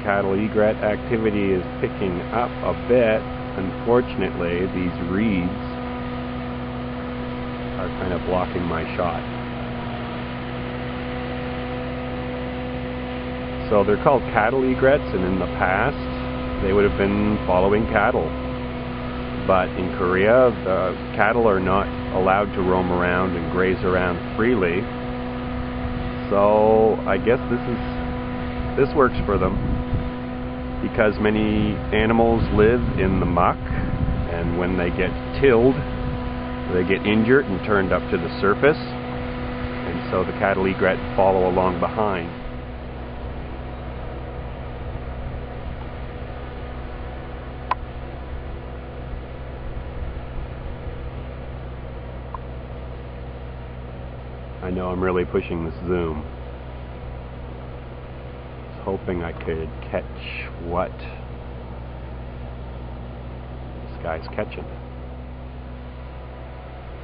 cattle egret activity is picking up a bit. Unfortunately, these reeds are kind of blocking my shot. So they're called cattle egrets, and in the past they would have been following cattle. But in Korea, the cattle are not allowed to roam around and graze around freely. So I guess this works for them, because many animals live in the muck, and when they get tilled, they get injured and turned up to the surface, and so the cattle egret follow along behind. I know I'm really pushing this zoom. I was hoping I could catch what this guy's catching.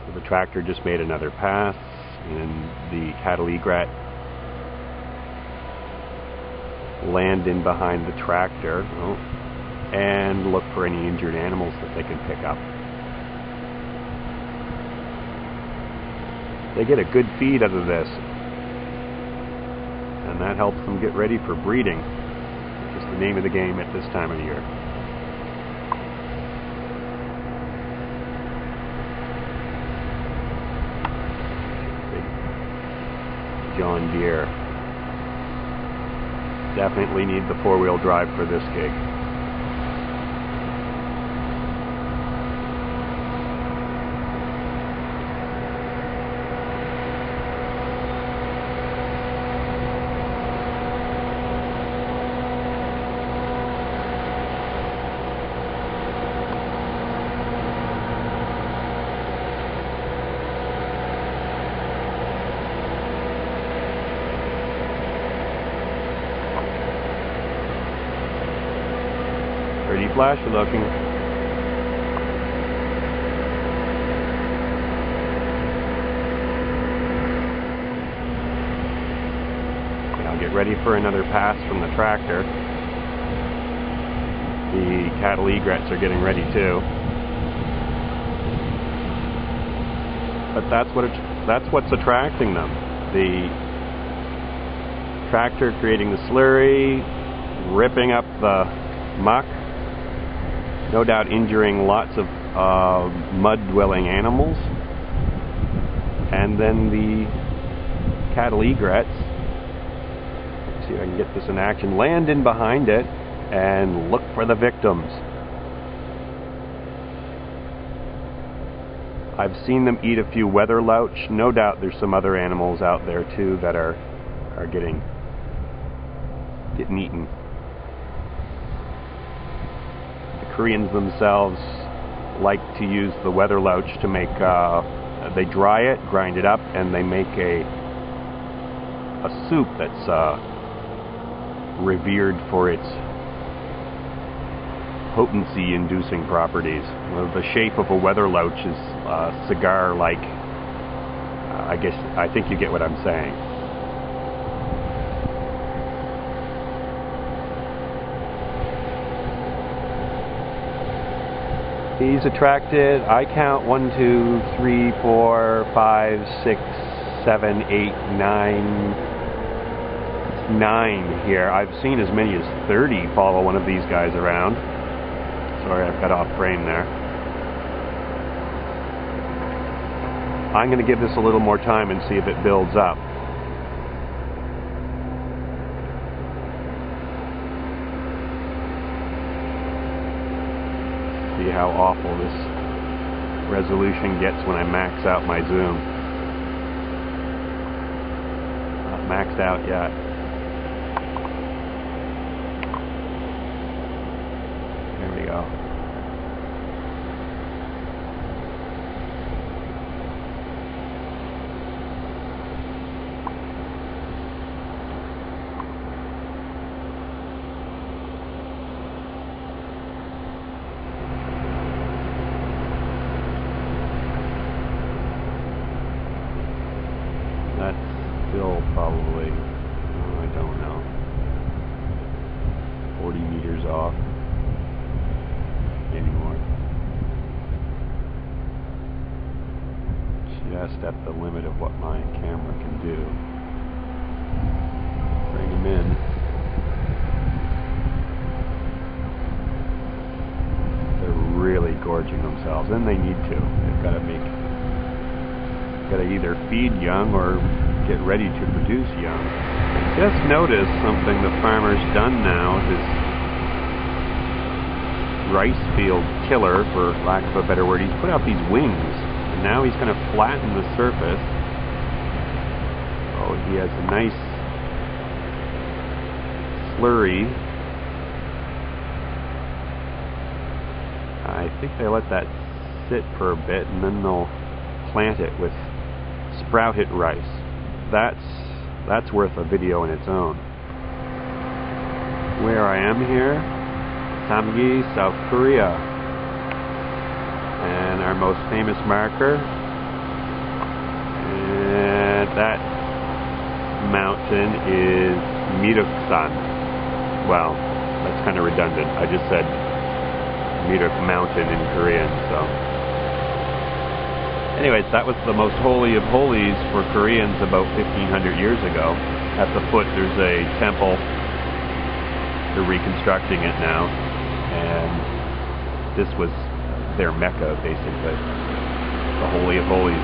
So the tractor just made another pass, and the cattle egret land in behind the tractor and look for any injured animals that they can pick up. They get a good feed out of this, and that helps them get ready for breeding, which is the name of the game at this time of the year. Big John Deere. Definitely need the four-wheel drive for this gig. Pretty flashy looking. Now get ready for another pass from the tractor. The cattle egrets are getting ready too. But that's what's attracting them. The tractor creating the slurry, ripping up the muck, no doubt injuring lots of mud-dwelling animals. And then the cattle egrets, let's see if I can get this in action, land in behind it and look for the victims. I've seen them eat a few weather louch. No doubt there's some other animals out there too that are getting eaten. Koreans themselves like to use the weather louch to make, they dry it, grind it up, and they make a soup that's revered for its potency-inducing properties. The shape of a weather louch is cigar-like. I think you get what I'm saying. He's attracted, I count 1, 2, 3, 4, 5, 6, 7, 8, 9 here. I've seen as many as 30 follow one of these guys around. Sorry, I've got off frame there. I'm going to give this a little more time and see if it builds up. See how awful this resolution gets when I max out my zoom. Not maxed out yet. There we go. That's still probably, I don't know. off anymore. Just at the limit of what my camera can do. Bring them in. They're really gorging themselves, and they need to. They've got to either feed young or get ready to produce young. Just noticed something the farmer's done now. His rice field tiller, for lack of a better word, he's put out these wings, and now he's going to flatten the surface. Oh, he has a nice slurry. I think they let that sit for a bit, and then they'll plant it with sprouted rice. That's worth a video in its own. Where I am here, Samgi, South Korea, and our most famous marker, and that mountain is Miruksan. Well, that's kind of redundant. I just said Miruk Mountain in Korean, so. Anyways, that was the most holy of holies for Koreans about 1,500 years ago. At the foot there's a temple. They're reconstructing it now, and this was their Mecca, basically. The Holy of Holies.